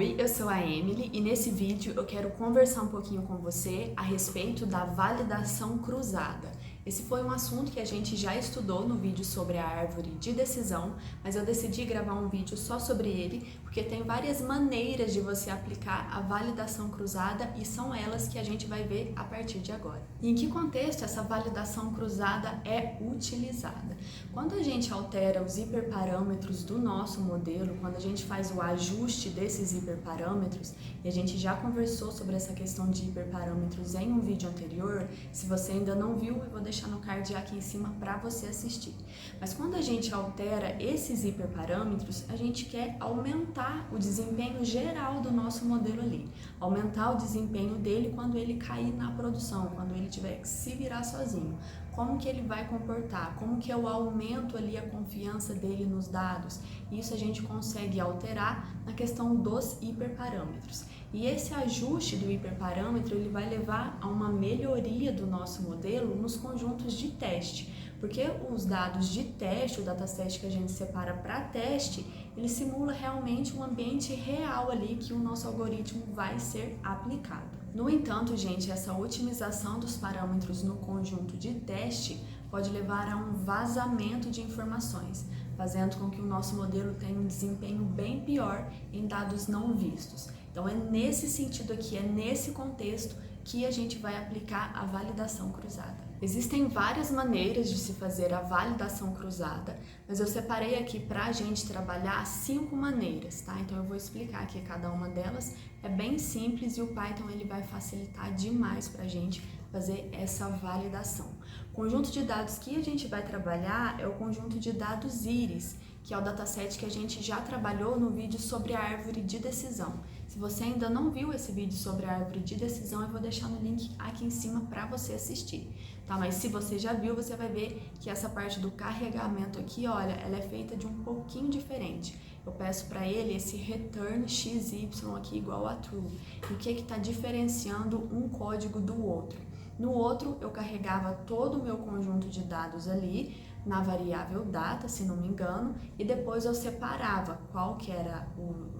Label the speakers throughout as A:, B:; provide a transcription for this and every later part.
A: Oi, eu sou a Emily e nesse vídeo eu quero conversar um pouquinho com você a respeito da validação cruzada. Esse foi um assunto que a gente já estudou no vídeo sobre a árvore de decisão, mas eu decidi gravar um vídeo só sobre ele porque tem várias maneiras de você aplicar a validação cruzada e são elas que a gente vai ver a partir de agora. E em que contexto essa validação cruzada é utilizada? Quando a gente altera os hiperparâmetros do nosso modelo, quando a gente faz o ajuste desses hiperparâmetros, e a gente já conversou sobre essa questão de hiperparâmetros em um vídeo anterior, se você ainda não viu, eu vou deixar no card aqui em cima para você assistir. Mas quando a gente altera esses hiperparâmetros, a gente quer aumentar o desempenho geral do nosso modelo ali, aumentar o desempenho dele quando ele cair na produção, quando ele tiver que se virar sozinho. Como que ele vai comportar, como que eu aumento ali a confiança dele nos dados. Isso a gente consegue alterar na questão dos hiperparâmetros. E esse ajuste do hiperparâmetro ele vai levar a uma melhoria do nosso modelo nos conjuntos de teste, porque os dados de teste, o dataset que a gente separa para teste, ele simula realmente um ambiente real ali que o nosso algoritmo vai ser aplicado. No entanto, gente, essa otimização dos parâmetros no conjunto de teste pode levar a um vazamento de informações, fazendo com que o nosso modelo tenha um desempenho bem pior em dados não vistos. Então é nesse sentido aqui, é nesse contexto que a gente vai aplicar a validação cruzada. Existem várias maneiras de se fazer a validação cruzada, mas eu separei aqui para a gente trabalhar 5 maneiras, tá? Então eu vou explicar aqui cada uma delas, é bem simples e o Python ele vai facilitar demais para a gente fazer essa validação. O conjunto de dados que a gente vai trabalhar é o conjunto de dados íris, que é o dataset que a gente já trabalhou no vídeo sobre a árvore de decisão. Se você ainda não viu esse vídeo sobre a árvore de decisão, eu vou deixar no link aqui em cima para você assistir, tá? Mas se você já viu, você vai ver que essa parte do carregamento aqui, olha, ela é feita de um pouquinho diferente. Eu peço para ele esse return xy aqui igual a true. E o que está diferenciando um código do outro? No outro, eu carregava todo o meu conjunto de dados ali na variável data, se não me engano, e depois eu separava qual que era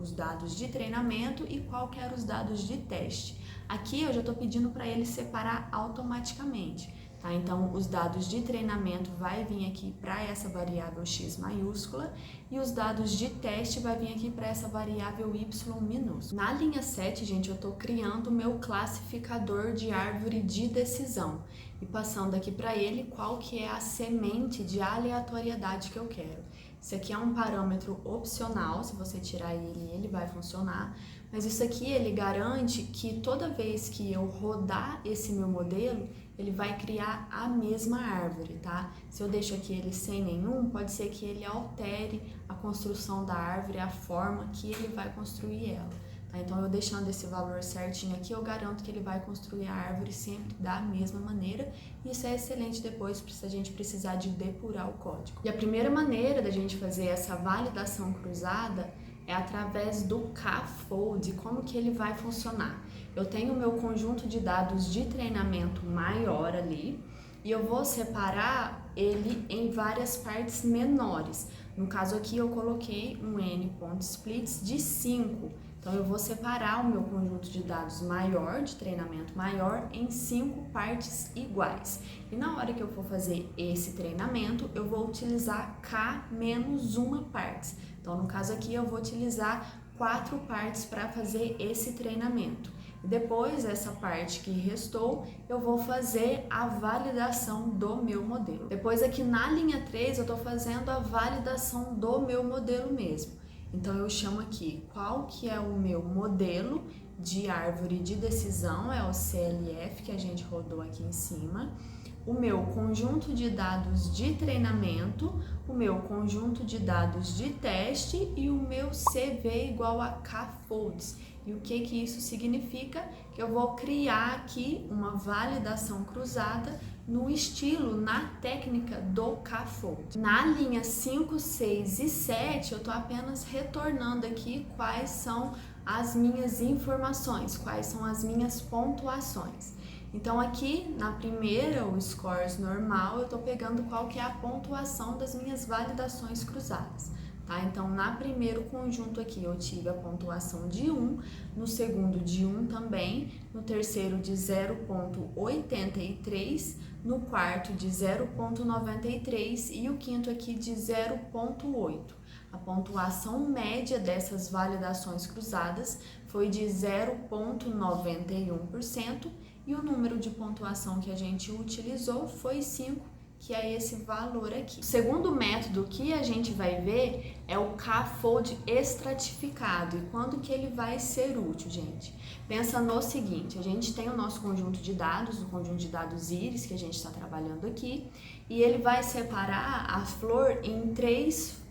A: os dados de treinamento e qual que eram os dados de teste. Aqui eu já estou pedindo para ele separar automaticamente, tá? Então, os dados de treinamento vai vir aqui para essa variável x maiúscula e os dados de teste vai vir aqui para essa variável y minúscula. Na linha 7, gente, eu estou criando o meu classificador de árvore de decisão e passando aqui para ele qual que é a semente de aleatoriedade que eu quero. Isso aqui é um parâmetro opcional, se você tirar ele, ele vai funcionar, mas isso aqui ele garante que toda vez que eu rodar esse meu modelo, ele vai criar a mesma árvore, tá? Se eu deixo aqui ele sem nenhum, pode ser que ele altere a construção da árvore, a forma que ele vai construir ela. Tá? Então, eu deixando esse valor certinho aqui, eu garanto que ele vai construir a árvore sempre da mesma maneira. E isso é excelente depois se a gente precisar de depurar o código. E a primeira maneira da gente fazer essa validação cruzada é através do K-fold. Como que ele vai funcionar? Eu tenho o meu conjunto de dados de treinamento maior ali e eu vou separar ele em várias partes menores. No caso aqui eu coloquei um n.splits de 5. Então eu vou separar o meu conjunto de dados maior, de treinamento maior, em 5 partes iguais. E na hora que eu for fazer esse treinamento, eu vou utilizar K menos uma partes. Então no caso aqui eu vou utilizar 4 partes para fazer esse treinamento. Depois, essa parte que restou, eu vou fazer a validação do meu modelo. Depois aqui na linha 3, eu estou fazendo a validação do meu modelo mesmo. Então, eu chamo aqui qual que é o meu modelo de árvore de decisão, é o CLF que a gente rodou aqui em cima. O meu conjunto de dados de treinamento, o meu conjunto de dados de teste e o meu CV igual a K-folds. E o que isso significa? Que eu vou criar aqui uma validação cruzada no estilo, na técnica do K-fold. Na linha 5, 6 e 7, eu estou apenas retornando aqui quais são as minhas informações, quais são as minhas pontuações. Então aqui na primeira, o scores normal, eu estou pegando qual que é a pontuação das minhas validações cruzadas. tá? Então, na primeiro conjunto aqui eu tive a pontuação de 1, no segundo de 1 também, no terceiro de 0,83, no quarto de 0,93 e o quinto aqui de 0,8. A pontuação média dessas validações cruzadas foi de 0,91% e o número de pontuação que a gente utilizou foi 5, que é esse valor aqui. O segundo método que a gente vai ver é o K-fold estratificado. E quando que ele vai ser útil, gente? Pensa no seguinte, a gente tem o nosso conjunto de dados, o conjunto de dados íris que a gente está trabalhando aqui, e ele vai separar a flor em três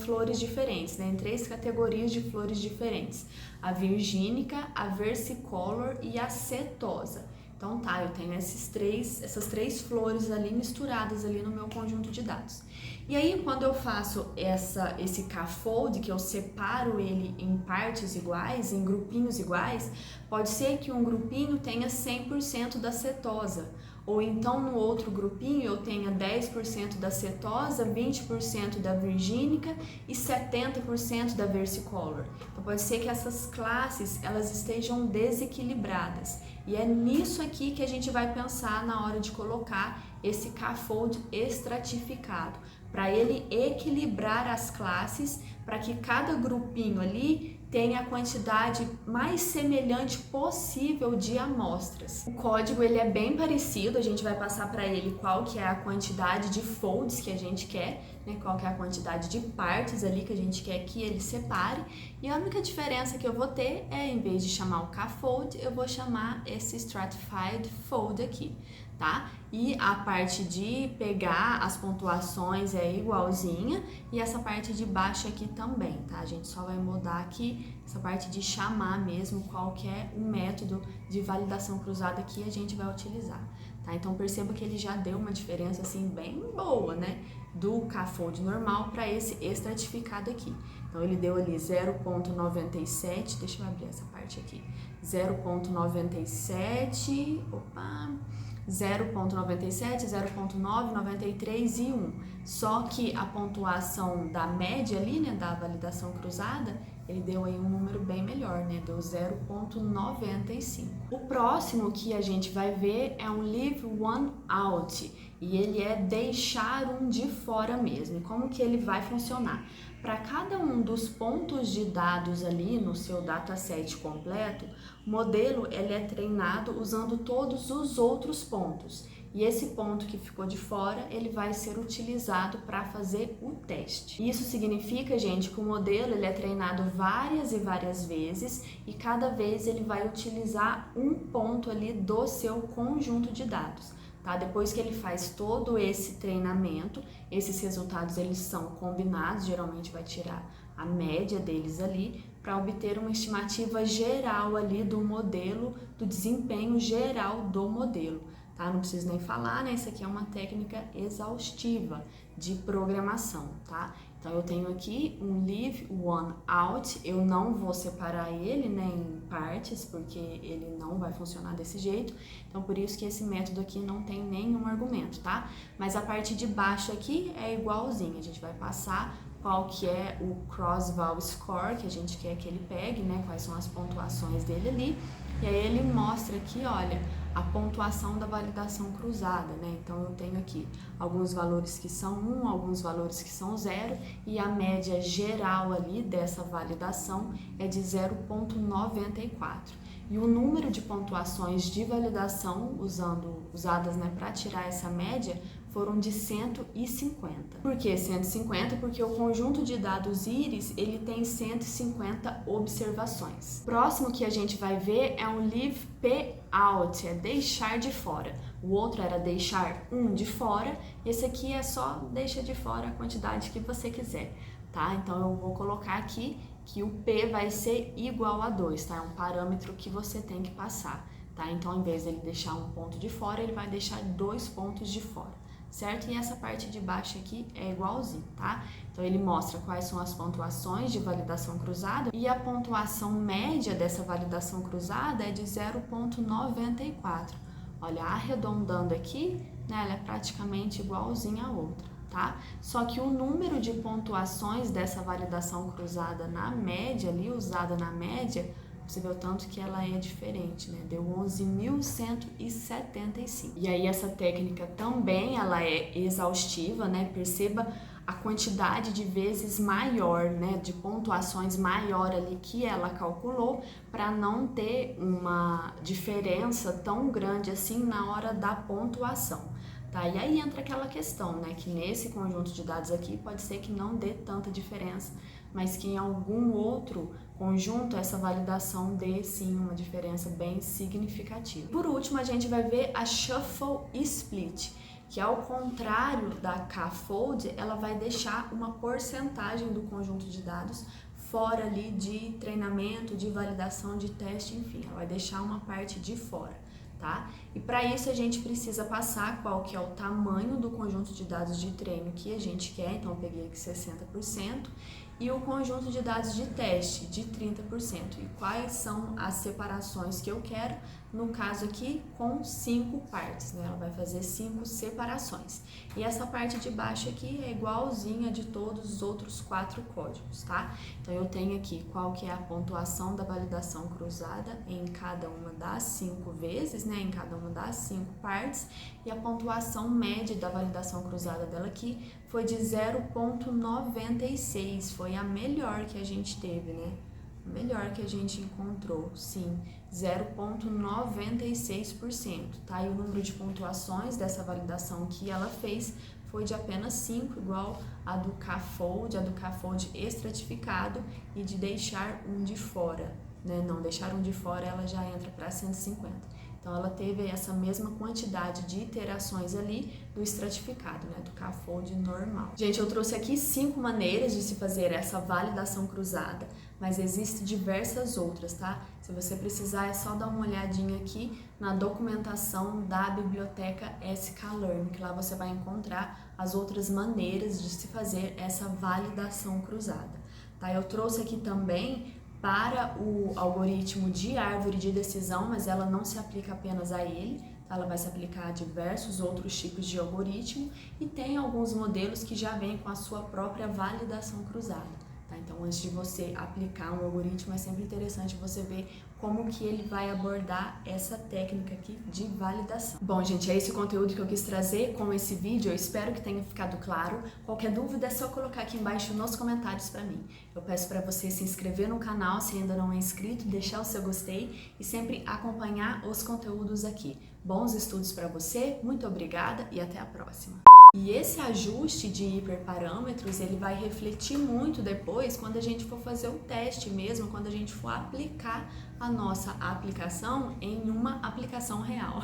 A: flores diferentes, né? Em três categorias de flores diferentes: a virgínica, a versicolor e a setosa. Então tá, eu tenho essas três flores ali misturadas ali no meu conjunto de dados. E aí quando eu faço esse K-fold, que eu separo ele em partes iguais, em grupinhos iguais, pode ser que um grupinho tenha 100% da setosa, ou então no outro grupinho eu tenha 10% da setosa, 20% da virgínica e 70% da versicolor. Então pode ser que essas classes elas estejam desequilibradas. E é nisso aqui que a gente vai pensar na hora de colocar esse K-fold estratificado, para ele equilibrar as classes, para que cada grupinho ali tenha a quantidade mais semelhante possível de amostras. O código ele é bem parecido, a gente vai passar para ele qual que é a quantidade de folds que a gente quer, né? Qual que é a quantidade de partes ali que a gente quer que ele separe, e a única diferença que eu vou ter é, em vez de chamar o K-fold, eu vou chamar esse stratified fold aqui, tá? E a parte de pegar as pontuações é igualzinha, e essa parte de baixo aqui também, tá? A gente só vai mudar aqui essa parte de chamar mesmo qual que é o método de validação cruzada que a gente vai utilizar, tá? Então perceba que ele já deu uma diferença assim bem boa, né? Do K-fold normal para esse estratificado aqui. Então ele deu ali 0,97, deixa eu abrir essa parte aqui, 0,97, 0,97, 0,9, 93 e 1. Só que a pontuação da média ali, né, da validação cruzada, ele deu aí um número bem melhor, né, deu 0,95. O próximo que a gente vai ver é um leave one out, e ele é deixar um de fora mesmo. E como que ele vai funcionar? Para cada um dos pontos de dados ali no seu dataset completo, o modelo ele é treinado usando todos os outros pontos. E esse ponto que ficou de fora, ele vai ser utilizado para fazer o teste. Isso significa, gente, que o modelo ele é treinado várias e várias vezes e cada vez ele vai utilizar um ponto ali do seu conjunto de dados. Tá? Depois que ele faz todo esse treinamento, esses resultados eles são combinados, geralmente vai tirar a média deles ali, para obter uma estimativa geral ali do modelo, do desempenho geral do modelo. Tá? Não preciso nem falar, né? Isso aqui é uma técnica exaustiva de programação, tá? Então eu tenho aqui um leave one out, eu não vou separar ele, né, em partes, porque ele não vai funcionar desse jeito, então por isso que esse método aqui não tem nenhum argumento, tá? Mas a parte de baixo aqui é igualzinho, a gente vai passar qual que é o cross-val score que a gente quer que ele pegue, né, quais são as pontuações dele ali, e aí ele mostra aqui, olha, a pontuação da validação cruzada, né? Então eu tenho aqui alguns valores que são 1, alguns valores que são 0 e a média geral ali dessa validação é de 0,94. E o número de pontuações de validação usadas, né, para tirar essa média foram de 150. Por que 150? Porque o conjunto de dados íris ele tem 150 observações. Próximo que a gente vai ver é um leave p out, é deixar de fora. O outro era deixar um de fora, esse aqui é só deixa de fora a quantidade que você quiser, tá? Então eu vou colocar aqui que o p vai ser igual a 2, tá? É um parâmetro que você tem que passar, tá? Então ao invés dele deixar um ponto de fora, ele vai deixar 2 pontos de fora, certo? E essa parte de baixo aqui é igualzinho, tá? Então ele mostra quais são as pontuações de validação cruzada e a pontuação média dessa validação cruzada é de 0,94. Olha, arredondando aqui, né, ela é praticamente igualzinha à outra, tá? Só que o número de pontuações dessa validação cruzada na média, ali usada na média, você vê o tanto que ela é diferente, né? Deu 11.175. E aí essa técnica também ela é exaustiva, né? Perceba a quantidade de vezes maior, né, de pontuações maior ali que ela calculou, para não ter uma diferença tão grande assim na hora da pontuação. Tá? E aí entra aquela questão, né, que nesse conjunto de dados aqui pode ser que não dê tanta diferença, mas que em algum outro conjunto essa validação dê sim uma diferença bem significativa. Por último, a gente vai ver a Shuffle Split, que ao contrário da K-Fold, ela vai deixar uma porcentagem do conjunto de dados fora ali de treinamento, de validação, de teste, enfim, ela vai deixar uma parte de fora, tá? E para isso a gente precisa passar qual que é o tamanho do conjunto de dados de treino que a gente quer, então eu peguei aqui 60%, e o conjunto de dados de teste de 30%. E quais são as separações que eu quero? No caso aqui, com 5 partes, né? Ela vai fazer 5 separações. E essa parte de baixo aqui é igualzinha de todos os outros 4 códigos, tá? Então eu tenho aqui qual que é a pontuação da validação cruzada em cada uma das 5 vezes, né? Em cada uma das 5 partes. E a pontuação média da validação cruzada dela aqui foi de 0,96, foi a melhor que a gente teve, né? A melhor que a gente encontrou, sim, 0,96%, tá? E o número de pontuações dessa validação que ela fez foi de apenas 5, igual a do K-Fold, estratificado, e de deixar um de fora, né? Não deixar um de fora, ela já entra para 150. Então, ela teve essa mesma quantidade de iterações ali do estratificado, né, do K-Fold normal. Gente, eu trouxe aqui 5 maneiras de se fazer essa validação cruzada, mas existem diversas outras, tá? Se você precisar, é só dar uma olhadinha aqui na documentação da biblioteca sklearn, que lá você vai encontrar as outras maneiras de se fazer essa validação cruzada, tá? Eu trouxe aqui também para o algoritmo de árvore de decisão, mas ela não se aplica apenas a ele, tá? Ela vai se aplicar a diversos outros tipos de algoritmo e tem alguns modelos que já vêm com a sua própria validação cruzada, tá? Então, antes de você aplicar um algoritmo, é sempre interessante você ver como que ele vai abordar essa técnica aqui de validação. Bom, gente, é esse o conteúdo que eu quis trazer com esse vídeo, eu espero que tenha ficado claro. Qualquer dúvida é só colocar aqui embaixo nos comentários para mim. Eu peço para você se inscrever no canal se ainda não é inscrito, deixar o seu gostei e sempre acompanhar os conteúdos aqui. Bons estudos para você, muito obrigada e até a próxima! E esse ajuste de hiperparâmetros, ele vai refletir muito depois quando a gente for fazer o teste mesmo, quando a gente for aplicar a nossa aplicação em uma aplicação real.